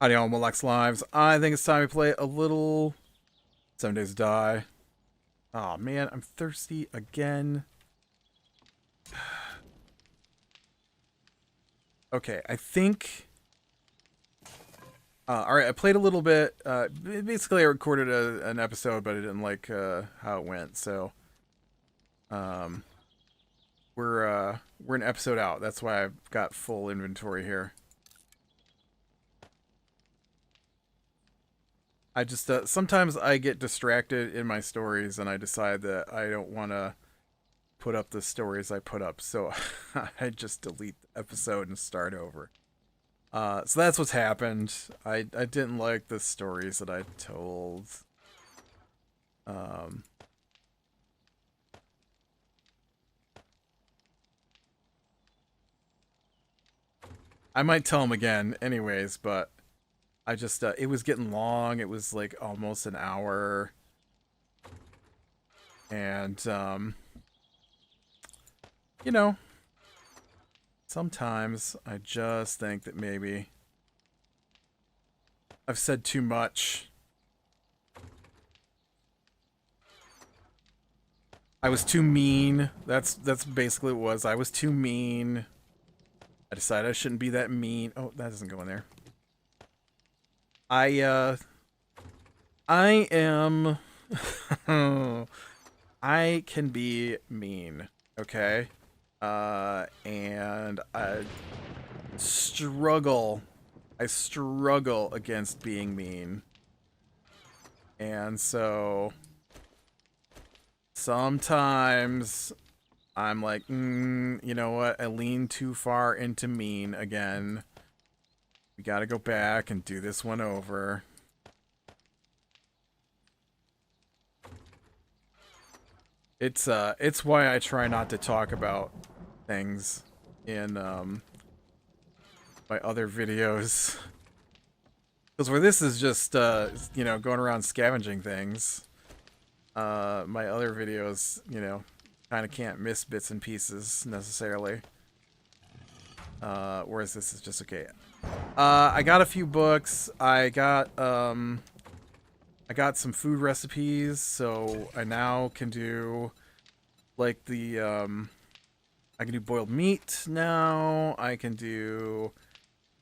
Howdy all, Molex Lives. I think it's time we play a little 7 Days to Die. Oh man, I'm thirsty again. Okay, I think... Alright, I played a little bit. Basically, I recorded an episode, but I didn't like how it went, so... We're an episode out. That's why I've got full inventory here. I just, sometimes I get distracted in my stories and I decide that I don't want to put up the stories I put up. So I just delete the episode and start over. So that's what's happened. I didn't like the stories that I told. I might tell them again anyways, but I just, it was getting long. It was like almost an hour. And, you know, sometimes I just think that maybe I've said too much. I was too mean. That's basically what it was. I was too mean. I decided I shouldn't be that mean. Oh, that doesn't go in there. I am... I can be mean, okay? And I struggle against being mean. And so... sometimes... I'm like, you know what? I lean too far into mean again. We gotta go back and do this one over. It's why I try not to talk about things in my other videos. Because where this is just you know, going around scavenging things, my other videos, you know, kind of can't miss bits and pieces necessarily. Whereas this is just okay. I got a few books. I got some food recipes, so I now can do like the I can do boiled meat now. I can do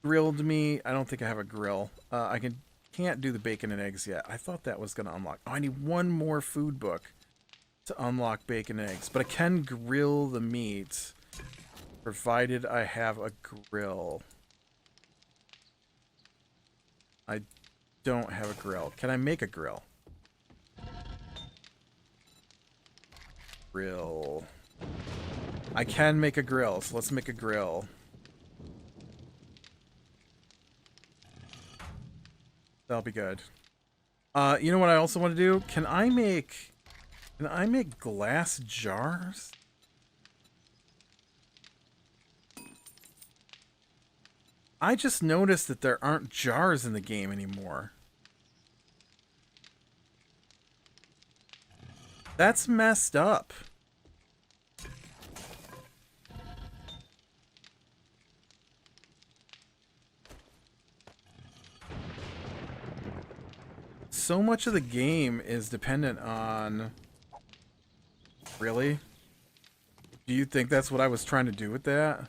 grilled meat. I don't think I have a grill. Can't do the bacon and eggs yet. I thought that was gonna unlock. Oh, I need one more food book to unlock bacon and eggs, but I can grill the meat provided I have a grill. I don't have a grill. Can I make a grill? Grill. I can make a grill, so let's make a grill. That'll be good. You know what I also want to do? Can I make glass jars? I just noticed that there aren't jars in the game anymore. That's messed up. So much of the game is dependent on... Really? Do you think that's what I was trying to do with that?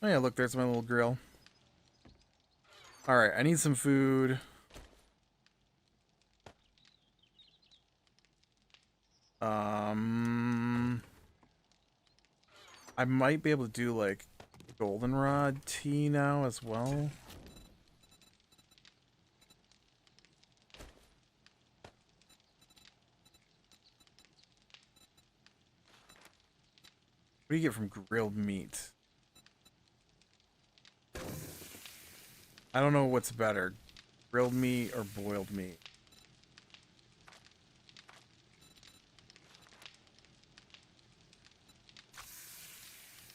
Oh yeah, look, there's my little grill. Alright, I need some food. I might be able to do, like, goldenrod tea now as well. What do you get from grilled meat? I don't know what's better. Grilled meat or boiled meat?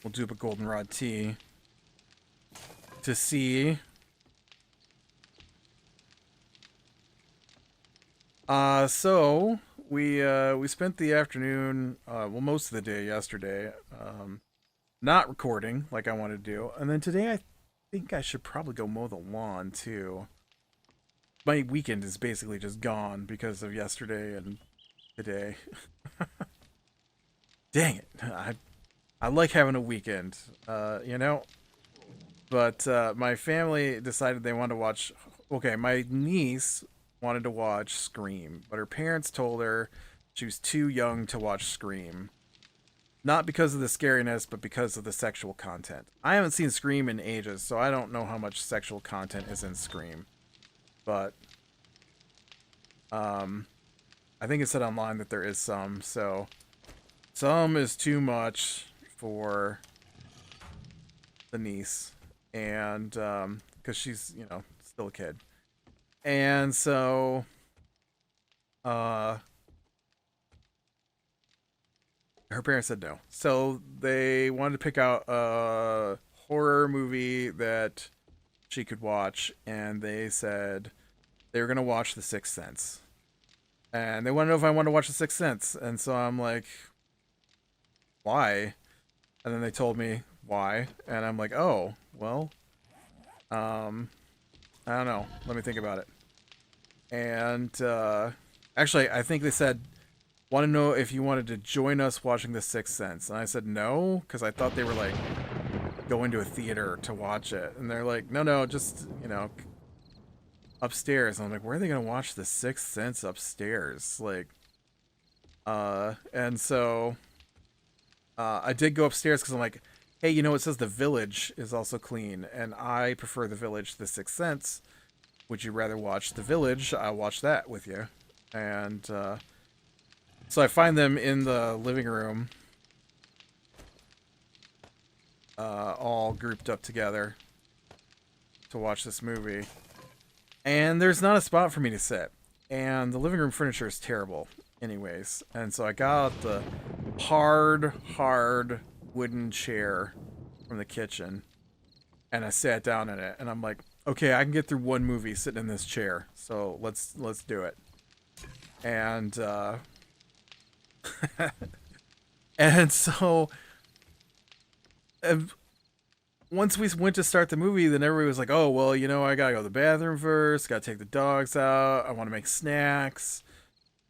We'll do a goldenrod tea to see. So we spent the afternoon, well, most of the day yesterday, not recording like I wanted to do, and then today I think I should probably go mow the lawn too. My weekend is basically just gone because of yesterday and today. Dang it! I like having a weekend, you know. But my family decided they wanted to watch. Okay, my niece wanted to watch Scream, but her parents told her she was too young to watch Scream. Not because of the scariness, but because of the sexual content. I haven't seen Scream in ages, so I don't know how much sexual content is in Scream. But I think it said online that there is some, so some is too much for the niece, and because she's, you know, still a kid. And so her parents said no. So they wanted to pick out a horror movie that she could watch, and they said they were going to watch The Sixth Sense. And they want to know if I want to watch The Sixth Sense. And so I'm like, why? And then they told me why. And I'm like, oh, well, I don't know. Let me think about it. And actually, I think they said, want to know if you wanted to join us watching The Sixth Sense. And I said no, because I thought they were like going to a theater to watch it. And they're like, no, just, you know, upstairs. And I'm like, where are they going to watch The Sixth Sense upstairs? Like, and so I did go upstairs because I'm like, hey, you know, it says The Village is also clean, and I prefer The Village to The Sixth Sense. Would you rather watch The Village? I'll watch that with you. And so I find them in the living room, all grouped up together to watch this movie. And there's not a spot for me to sit. And the living room furniture is terrible anyways. And so I got out the hard wooden chair from the kitchen. And I sat down in it. And I'm like, okay, I can get through one movie sitting in this chair. So let's do it. And and so once we went to start the movie, then everybody was like, oh, well, you know, I gotta go to the bathroom first, gotta take the dogs out, I want to make snacks,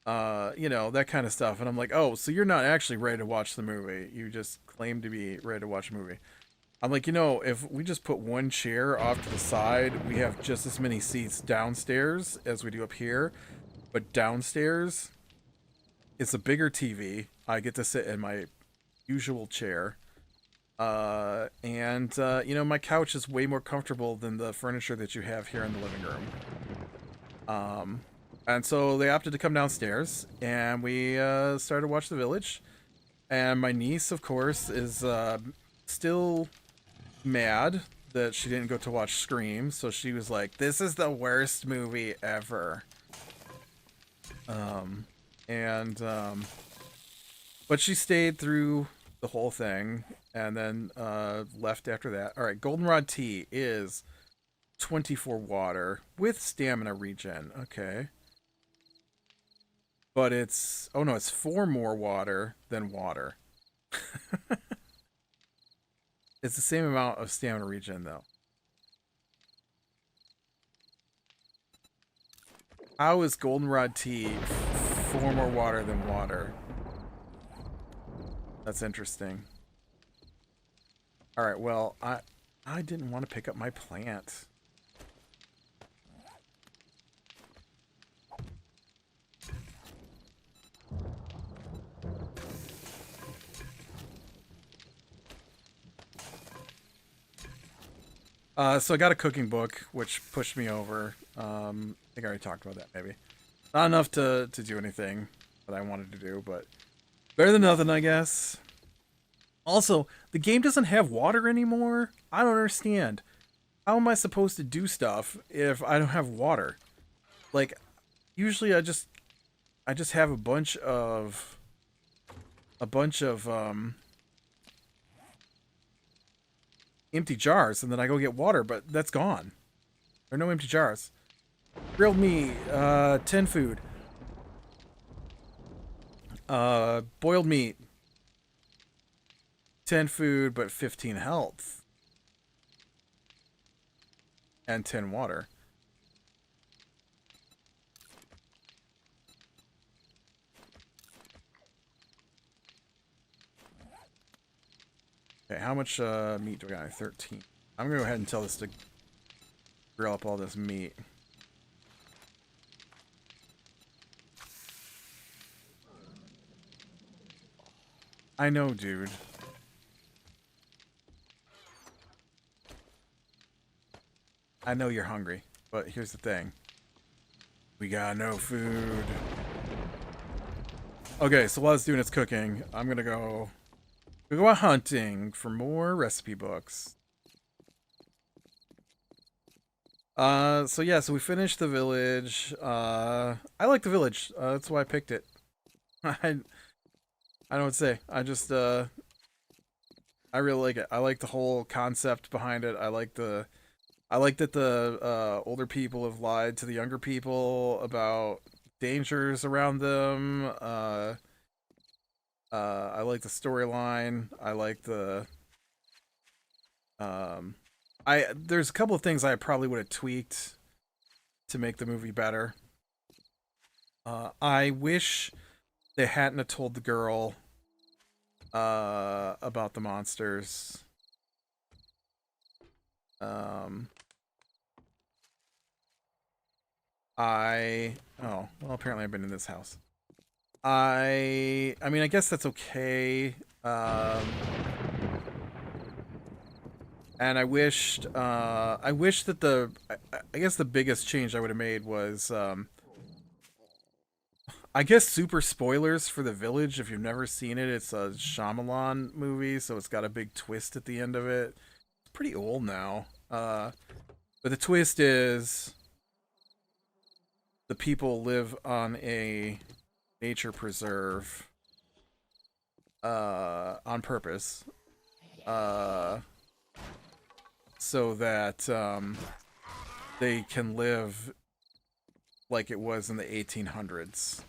you know, that kind of stuff. And I'm like, oh, so you're not actually ready to watch the movie, you just claim to be ready to watch a movie. I'm like, you know, if we just put one chair off to the side, we have just as many seats downstairs as we do up here. But downstairs, it's a bigger TV. I get to sit in my usual chair. And you know, my couch is way more comfortable than the furniture that you have here in the living room. And so they opted to come downstairs, and we started to watch The Village. And my niece, of course, is still mad that she didn't go to watch Scream, so she was like, this is the worst movie ever. But she stayed through the whole thing, and then left after that. Alright, Goldenrod tea is 24 water with stamina regen. Okay. But it's, oh no, it's 4 more water than water. It's the same amount of stamina regen, though. How is Goldenrod tea 4 more water than water? That's interesting. Alright, well, I didn't want to pick up my plant. So I got a cooking book, which pushed me over. I think I already talked about that, maybe. Not enough to do anything that I wanted to do, but better than nothing, I guess. Also, the game doesn't have water anymore. I don't understand. how am I supposed to do stuff if I don't have water? Like, usually I just have a bunch of empty jars, and then I go get water, but that's gone. There are no empty jars. Grilled meat, 10 food. Boiled meat, 10 food, but 15 health. And 10 water. Okay, how much meat do I got? 13. I'm gonna go ahead and tell this to grill up all this meat. I know, dude. I know you're hungry, but here's the thing. We got no food. Okay, so while it's doing its cooking, I'm gonna go out hunting for more recipe books. So yeah, so we finished the village. I like the village. That's why I picked it. I don't know what to say. I really like it. I like the whole concept behind it. I like that the older people have lied to the younger people about dangers around them. I like the storyline. I like the there's a couple of things I probably would have tweaked to make the movie better. I wish they hadn't have told the girl about the monsters. Oh, well, apparently I've been in this house. I mean, I guess that's okay. And I wish that I guess the biggest change I would have made was, I guess super spoilers for The Village. If you've never seen it, it's a Shyamalan movie, so it's got a big twist at the end of it. It's pretty old now. But the twist is the people live on a nature preserve on purpose. So that they can live like it was in the 1800s.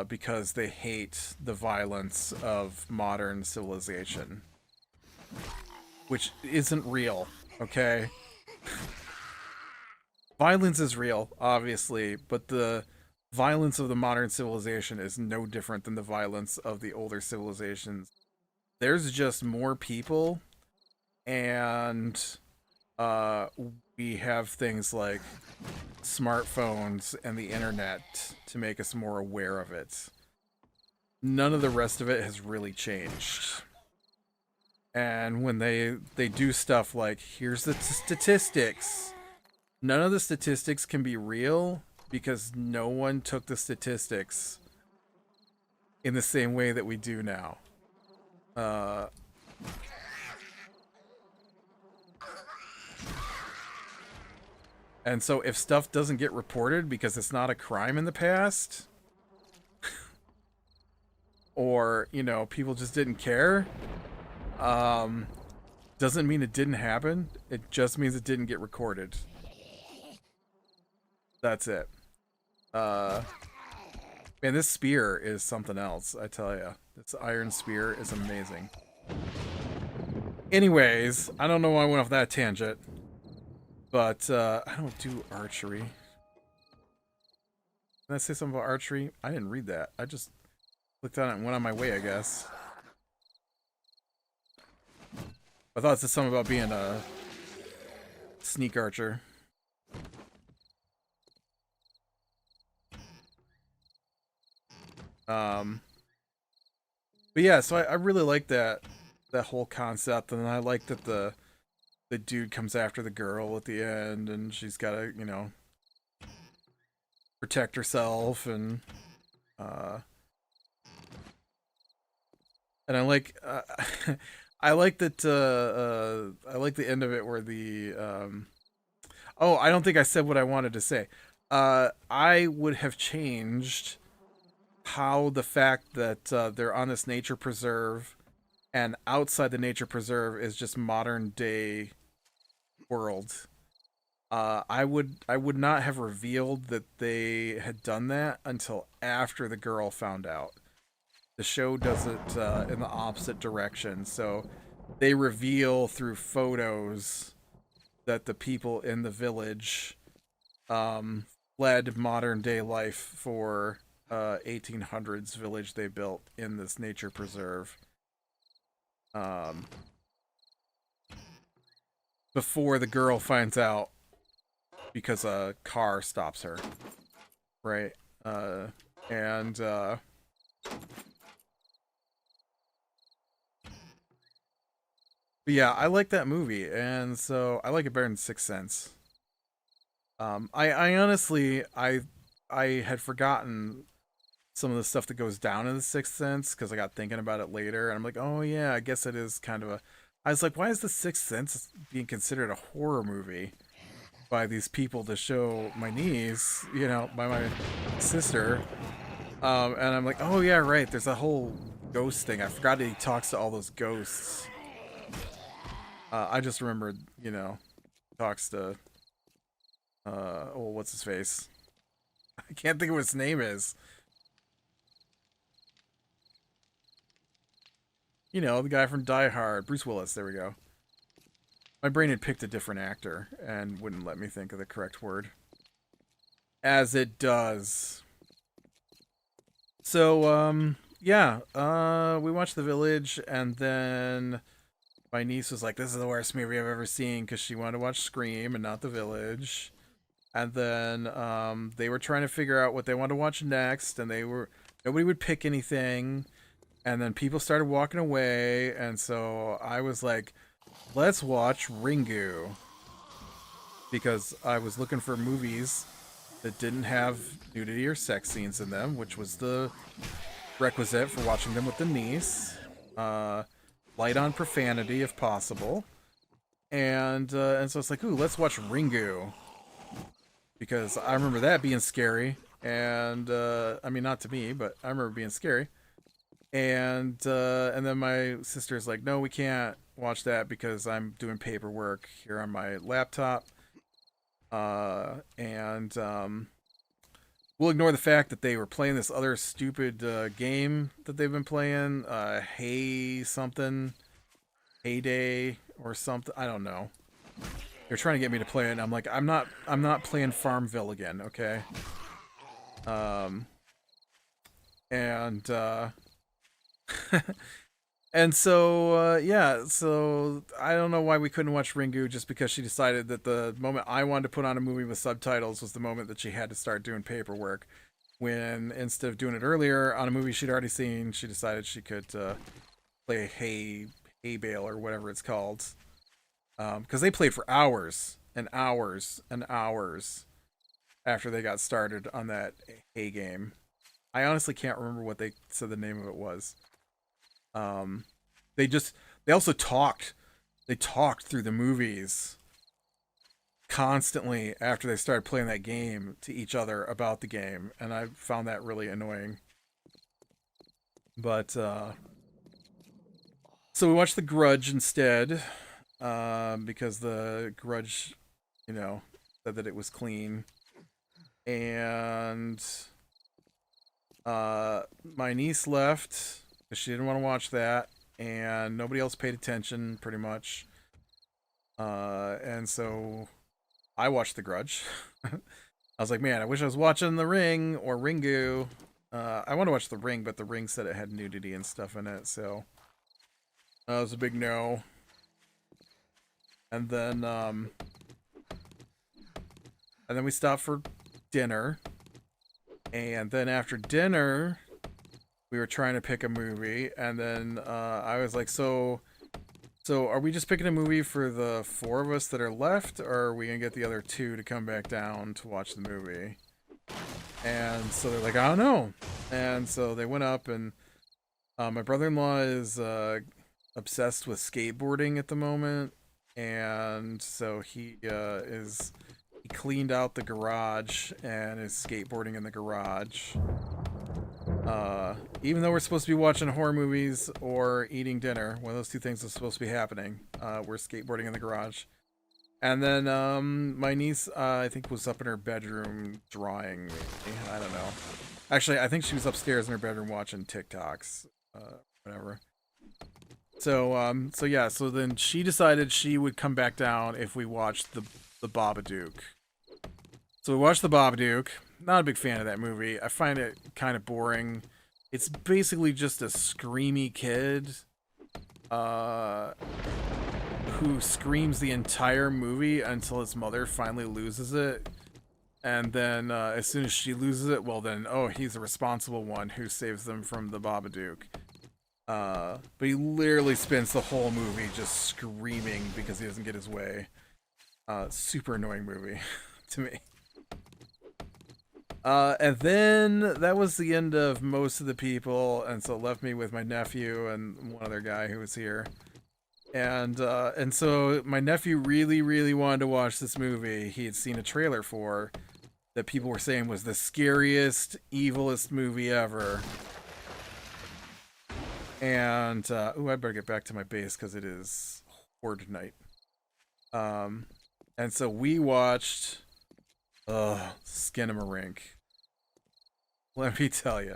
Because they hate the violence of modern civilization. Which isn't real, okay? Violence is real, obviously, but the violence of the modern civilization is no different than the violence of the older civilizations. There's just more people, and we have things like smartphones and the internet to make us more aware of it. None of the rest of it has really changed. And when they do stuff like, here's the statistics, none of the statistics can be real because no one took the statistics in the same way that we do now. And so if stuff doesn't get reported because it's not a crime in the past, or, you know, people just didn't care, doesn't mean it didn't happen. It just means it didn't get recorded. That's it. Man, this spear is something else, I tell ya. This iron spear is amazing. Anyways, I don't know why I went off that tangent. But, I don't do archery. Did I say something about archery? I didn't read that. I just clicked on it and went on my way, I guess. I thought it said something about being a sneak archer. But yeah, so I really like that whole concept, and I like that the dude comes after the girl at the end, and she's got to, you know, protect herself, and I like I like that. I like the end of it where the. Oh, I don't think I said what I wanted to say. I would have changed how the fact that they're on this nature preserve, and outside the nature preserve is just modern day world. I would not have revealed that they had done that until after the girl found out. The show does it in the opposite direction, so they reveal through photos that the people in the village led modern day life for 1800s village they built in this nature preserve um, before the girl finds out because a car stops her, right? And But yeah, I like that movie, and so I like it better than Sixth Sense. I honestly, I had forgotten some of the stuff that goes down in the Sixth Sense because I got thinking about it later, and I'm like, oh yeah, I guess it is kind of a. I was like, why is the Sixth Sense being considered a horror movie by these people to show my niece, by my sister? And I'm like, oh yeah, right. There's a whole ghost thing. I forgot that he talks to all those ghosts. I just remembered, talks to, oh, what's his face? I can't think of what his name is. The guy from Die Hard, Bruce Willis. There we go. My brain had picked a different actor and wouldn't let me think of the correct word. As it does. So, yeah, we watched The Village, and then my niece was like, this is the worst movie I've ever seen, because she wanted to watch Scream and not The Village. And then they were trying to figure out what they wanted to watch next, and nobody would pick anything. And then people started walking away, and so I was like, let's watch Ringu. Because I was looking for movies that didn't have nudity or sex scenes in them, which was the requisite for watching them with the niece. Light on profanity if possible. And so it's like, ooh, let's watch Ringu. Because I remember that being scary. And, I mean, not to me, but I remember being scary. And then my sister's like, no, we can't watch that because I'm doing paperwork here on my laptop. And we'll ignore the fact that they were playing this other stupid game that they've been playing. Heyday or something. I don't know. They're trying to get me to play it, and I'm like, I'm not playing Farmville again, okay? And and so yeah, so I don't know why we couldn't watch Ringu, just because she decided that the moment I wanted to put on a movie with subtitles was the moment that she had to start doing paperwork. When instead of doing it earlier on a movie she'd already seen, she decided she could play hay bale or whatever it's called. Because they played for hours and hours and hours after they got started on that hay game. I honestly can't remember what they said the name of it was. They also talked. They talked through the movies constantly after they started playing that game to each other about the game, and I found that really annoying. But so we watched The Grudge instead, because The Grudge, said that it was clean, and my niece left because she didn't want to watch that, and nobody else paid attention, pretty much. And so I watched The Grudge. I was like, man, I wish I was watching The Ring or Ringu. I want to watch The Ring, but The Ring said it had nudity and stuff in it, so that was a big no. And then we stopped for dinner. And then after dinner, we were trying to pick a movie, and then I was like, so are we just picking a movie for the four of us that are left, or are we gonna get the other two to come back down to watch the movie? And so they're like, I don't know. And so they went up, and my brother-in-law is obsessed with skateboarding at the moment, and so he cleaned out the garage and is skateboarding in the garage. Even though we're supposed to be watching horror movies or eating dinner, one of those two things is supposed to be happening. We're skateboarding in the garage. And then my niece, I think, was up in her bedroom drawing me. I don't know. Actually, I think she was upstairs in her bedroom watching TikToks, whatever. So yeah. So then she decided she would come back down if we watched the Babadook. So we watched the Babadook. Not a big fan of that movie. I find it kind of boring. It's basically just a screamy kid, who screams the entire movie until his mother finally loses it. And then as soon as she loses it, well then, oh, he's the responsible one who saves them from the Babadook. But he literally spends the whole movie just screaming because he doesn't get his way. Super annoying movie to me. And then that was the end of most of the people, and so it left me with my nephew and one other guy who was here. And so my nephew really, really wanted to watch this movie he had seen a trailer for that people were saying was the scariest, evilest movie ever. And, ooh, I better get back to my base because it is Horde night. And so we watched, Skinamarink. Let me tell you.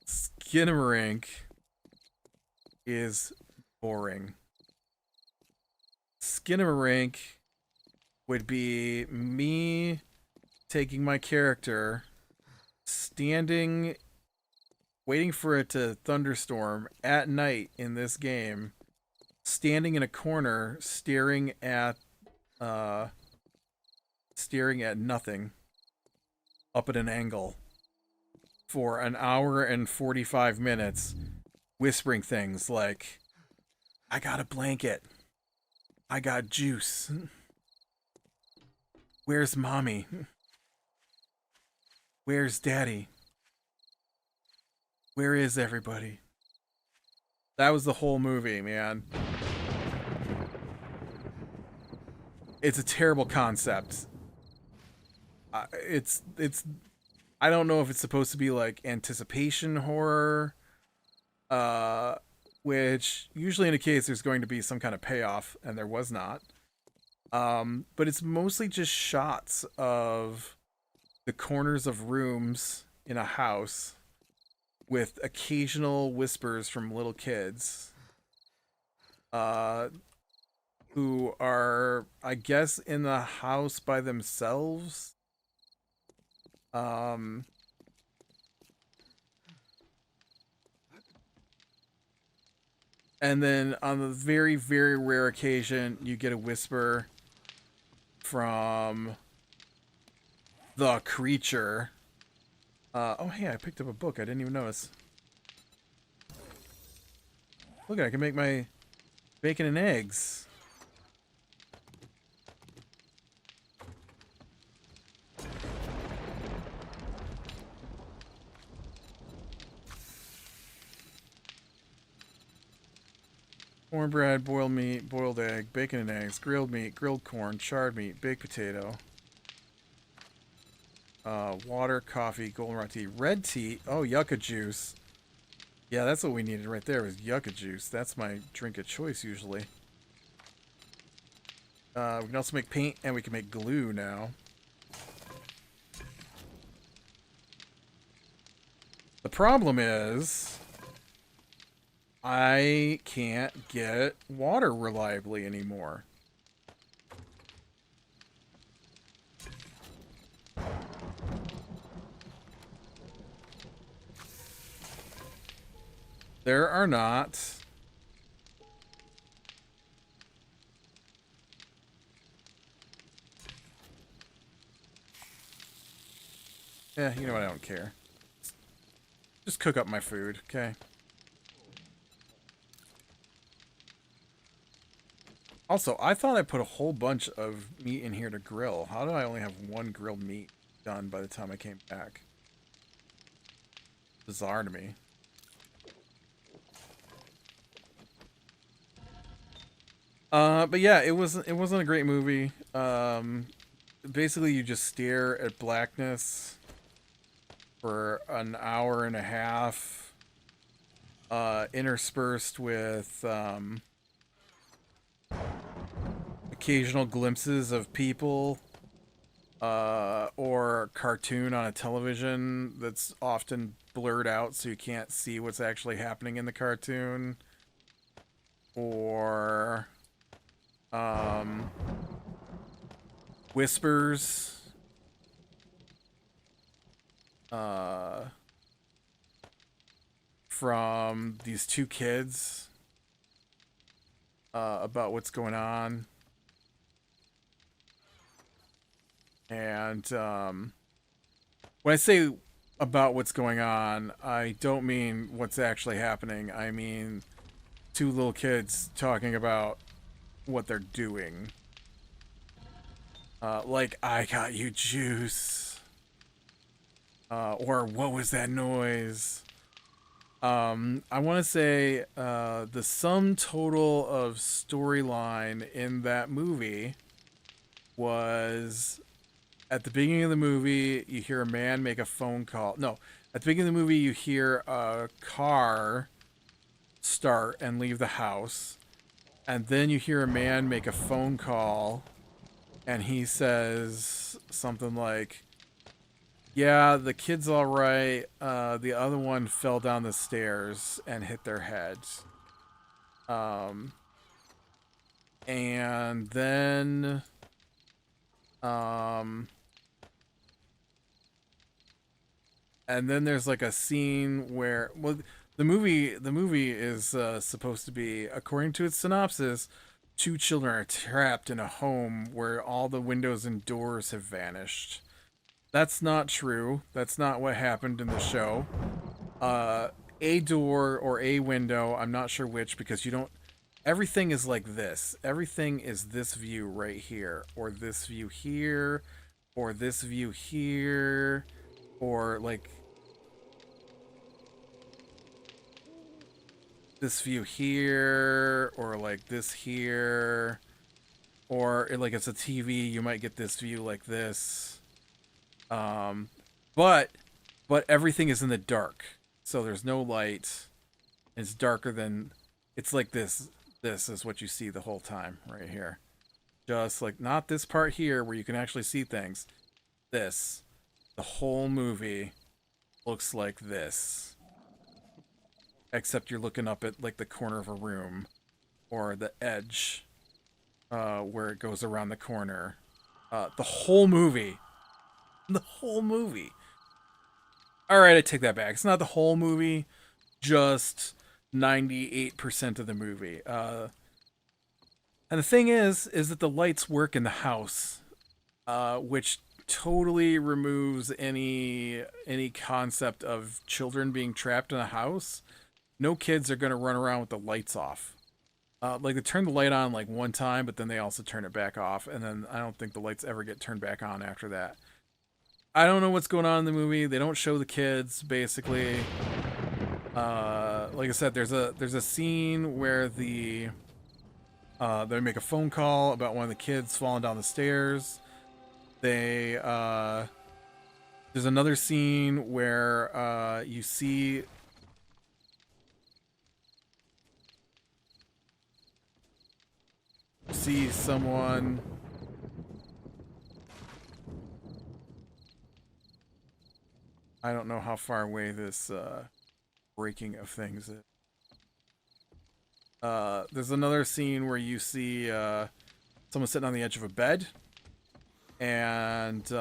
Skinamarink is boring. Skinamarink would be me taking my character, standing, waiting for it to thunderstorm at night in this game, standing in a corner, staring at nothing, up at an angle, for an hour and 45 minutes, whispering things like, I got a blanket. I got juice. Where's mommy? Where's daddy? Where is everybody? That was the whole movie, man. It's a terrible concept. It's I don't know if it's supposed to be like anticipation horror, which usually indicates there's going to be some kind of payoff, and there was not. But it's mostly just shots of the corners of rooms in a house with occasional whispers from little kids, who are, I guess, in the house by themselves. And then on the very, very rare occasion, you get a whisper from the creature. Oh, hey, I picked up a book. I didn't even notice. Look, I can make my bacon and eggs. Cornbread, boiled meat, boiled egg, bacon and eggs, grilled meat, grilled corn, charred meat, baked potato. Water, coffee, goldenrod tea, red tea. Oh, yucca juice. Yeah, that's what we needed right there, was yucca juice. That's my drink of choice usually. We can also make paint, and we can make glue now. The problem is, I can't get water reliably anymore. There are not. Yeah, you know what? I don't care. Just cook up my food, okay? Also, I thought I put a whole bunch of meat in here to grill. How do I only have one grilled meat done by the time I came back? Bizarre to me. But yeah, it wasn't a great movie. Basically you just stare at blackness for an hour and a half, interspersed with occasional glimpses of people, or cartoon on a television that's often blurred out so you can't see what's actually happening in the cartoon, or um, whispers, uh, from these two kids, about what's going on. And when I say about what's going on, I don't mean what's actually happening. I mean two little kids talking about what they're doing. Like, I got you juice. Or what was that noise? I want to say the sum total of storyline in that movie was, at the beginning of the movie, you hear a man make a phone call. No, at the beginning of the movie, you hear a car start and leave the house. And then you hear a man make a phone call, and he says something like, yeah, the kid's all right. The other one fell down the stairs and hit their heads. Um, and then, um, there's like a scene where, well, the movie is supposed to be, according to its synopsis, two children are trapped in a home where all the windows and doors have vanished. That's not true. That's not what happened in the show. A door or a window, I'm not sure which, because you don't. Everything is like this. Everything is this view right here, or this view here, or this view here, or like this view here, or like this here, or like it's a TV, you might get this view like this. Um, but everything is in the dark, so there's no light. It's darker than, it's like this. This is what you see the whole time right here. Just like, not this part here where you can actually see things. This, the whole movie looks like this, except you're looking up at like the corner of a room or the edge, where it goes around the corner. The whole movie. The whole movie. All right, I take that back. It's not the whole movie, just 98% of the movie. And the thing is that the lights work in the house, which totally removes any concept of children being trapped in a house. No kids are going to run around with the lights off. Like, they turn the light on like one time, but then they also turn it back off, and then I don't think the lights ever get turned back on after that. I don't know what's going on in the movie. They don't show the kids, basically. Like I said, there's a scene where they make a phone call about one of the kids falling down the stairs. There's another scene where you see someone. I don't know how far away this breaking of things is. There's another scene where you see someone sitting on the edge of a bed, and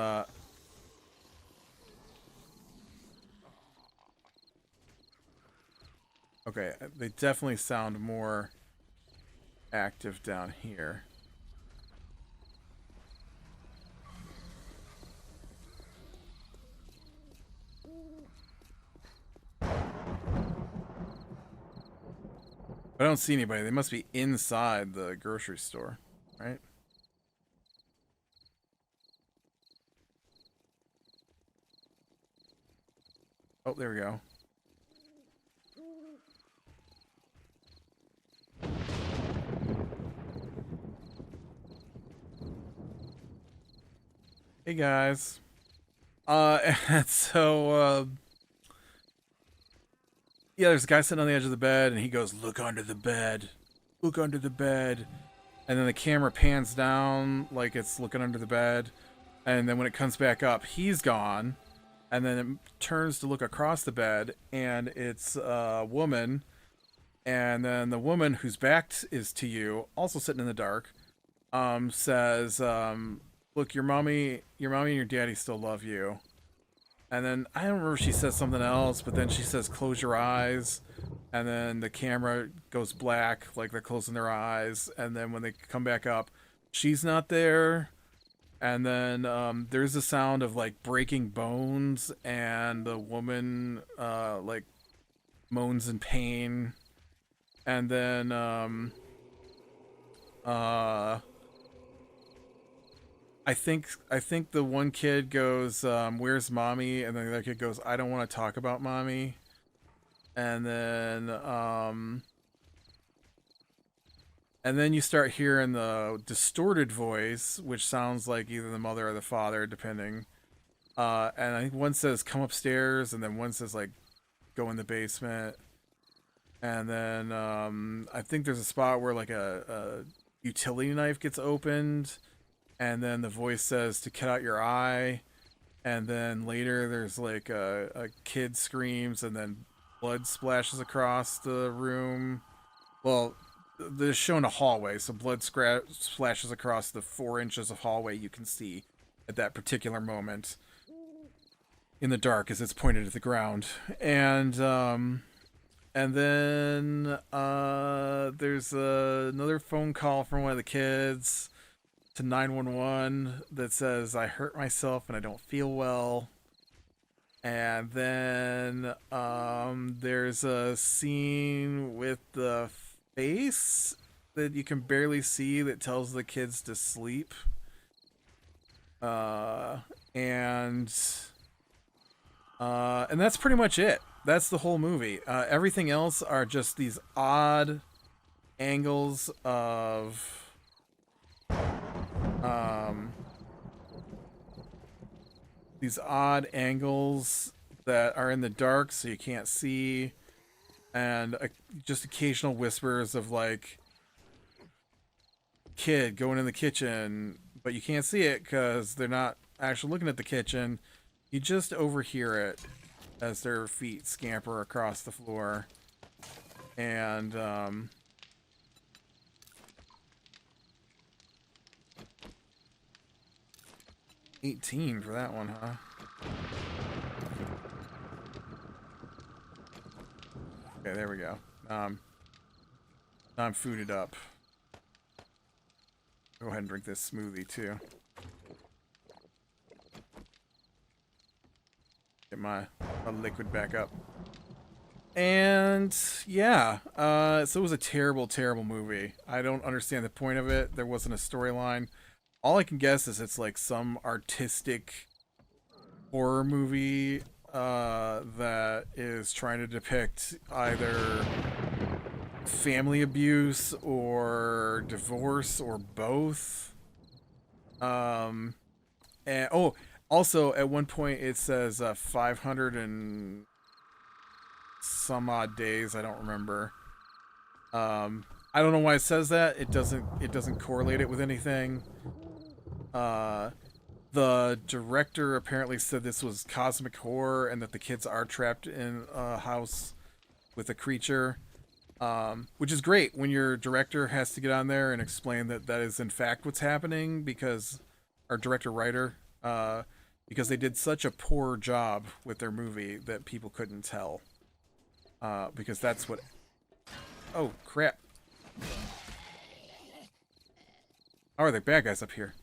okay, they definitely sound more active down here. I don't see anybody. They must be inside the grocery store, right? Oh, there we go. Hey guys. And so yeah, there's a guy sitting on the edge of the bed, and he goes, "Look under the bed, look under the bed," and then the camera pans down like it's looking under the bed, and then when it comes back up, he's gone, and then it turns to look across the bed, and it's a woman, and then the woman whose back is to you, also sitting in the dark, says, "Look, your mommy and your daddy still love you." And then I don't remember if she says something else, but then she says, "Close your eyes." And then the camera goes black, like they're closing their eyes. And then when they come back up, she's not there. And then there's a sound of like breaking bones, and the woman like moans in pain. And then I think the one kid goes, "Where's mommy?" And then the other kid goes, "I don't want to talk about mommy." And then you start hearing the distorted voice, which sounds like either the mother or the father, depending. And I think one says, "Come upstairs," and then one says like, "Go in the basement." And then I think there's a spot where like a utility knife gets opened. And then the voice says to cut out your eye. And then later there's like a kid screams, and then blood splashes across the room. Well, they're shown a hallway, so blood splashes across the 4 inches of hallway you can see at that particular moment in the dark as it's pointed at the ground. And then there's another phone call from one of the kids to 911 that says, "I hurt myself and I don't feel well." And then there's a scene with the face that you can barely see that tells the kids to sleep. And that's pretty much it. That's the whole movie. Everything else are just these odd angles of that are in the dark so you can't see, and just occasional whispers of like, "Kid going in the kitchen," but you can't see it because they're not actually looking at the kitchen. You just overhear it as their feet scamper across the floor. And 18 for that one, huh? Okay, there we go. Now I'm fooded up. Go ahead and drink this smoothie too. Get my liquid back up. And yeah, so it was a terrible, terrible movie. I don't understand the point of it. There wasn't a storyline. All I can guess is it's like some artistic horror movie that is trying to depict either family abuse or divorce or both. And oh, also at one point it says 500 and some odd days. I don't remember. I don't know why it says that. It doesn't correlate it with anything. The director apparently said this was cosmic horror and that the kids are trapped in a house with a creature, which is great when your director has to get on there and explain that that is in fact what's happening, because our director-writer, because they did such a poor job with their movie that people couldn't tell, because that's what... Oh, crap. How are there bad guys up here?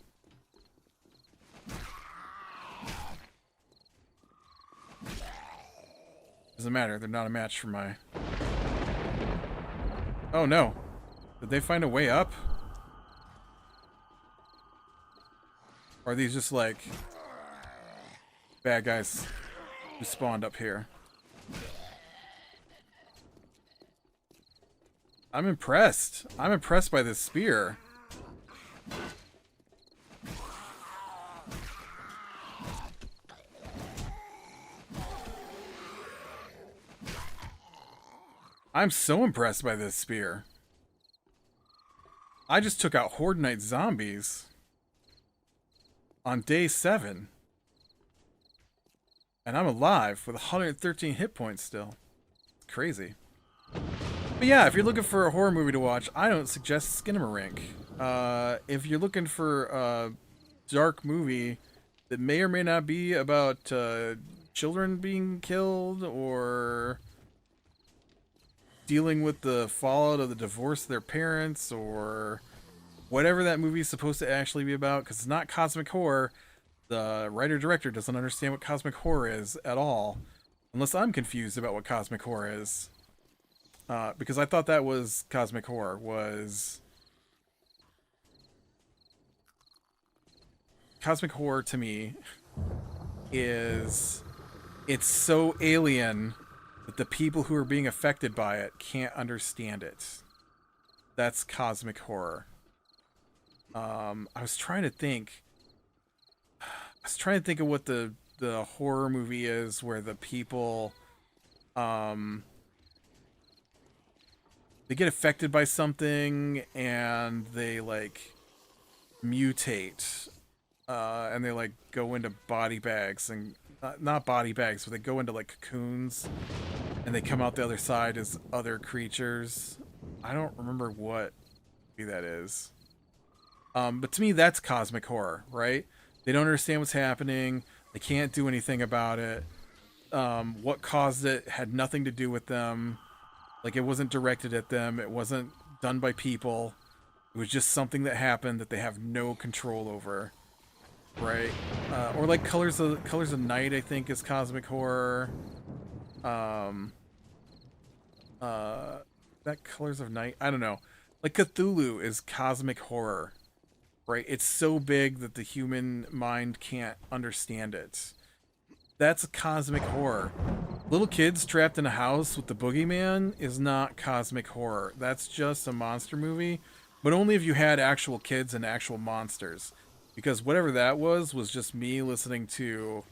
Doesn't matter, they're not a match for my... Oh no. Did they find a way up? Or are these just like bad guys who spawned up here? I'm impressed. I'm impressed by this spear. I'm so impressed by this spear. I just took out Horde Night zombies on day 7. And I'm alive with 113 hit points still. It's crazy. But yeah, if you're looking for a horror movie to watch, I don't suggest Skinamarink. If you're looking for a dark movie that may or may not be about children being killed or dealing with the fallout of the divorce of their parents or whatever that movie is supposed to actually be about, because it's not cosmic horror. The writer-director doesn't understand what cosmic horror is at all, unless I'm confused about what cosmic horror is. Because I thought that was cosmic horror, was... Cosmic horror, to me, is... It's so alien that the people who are being affected by it can't understand it. That's cosmic horror. I was trying to think... I was trying to think of what the horror movie is where the people... they get affected by something and they like mutate and they like go into body bags and not body bags, but they go into like cocoons and they come out the other side as other creatures. I don't remember what movie that is. But to me, that's cosmic horror, right? They don't understand what's happening. They can't do anything about it. What caused it had nothing to do with them. Like, it wasn't directed at them. It wasn't done by people. It was just something that happened that they have no control over. Right? Or like Colors of Night, I think, is cosmic horror. That Colors of Night? I don't know. Like, Cthulhu is cosmic horror. Right? It's so big that the human mind can't understand it. That's cosmic horror. Little kids trapped in a house with the boogeyman is not cosmic horror. That's just a monster movie, but only if you had actual kids and actual monsters. Because whatever that was just me listening to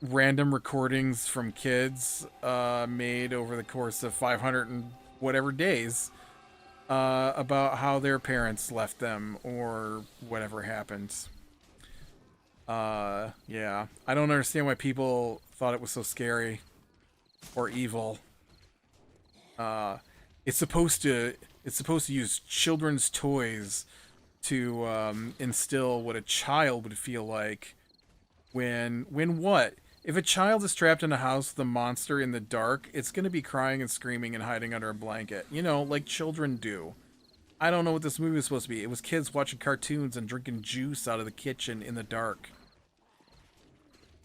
random recordings from kids made over the course of 500 and whatever days about how their parents left them or whatever happened. Yeah. I don't understand why people thought it was so scary or evil. It's supposed to use children's toys to instill what a child would feel like when what? If a child is trapped in a house with a monster in the dark, it's going to be crying and screaming and hiding under a blanket. You know, like children do. I don't know what this movie was supposed to be. It was kids watching cartoons and drinking juice out of the kitchen in the dark.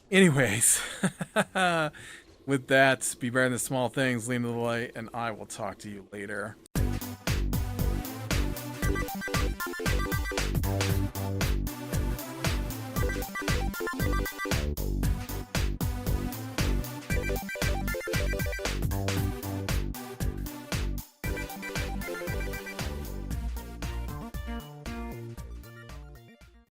Anyways, with that, be better than the small things, lean to the light, and I will talk to you later.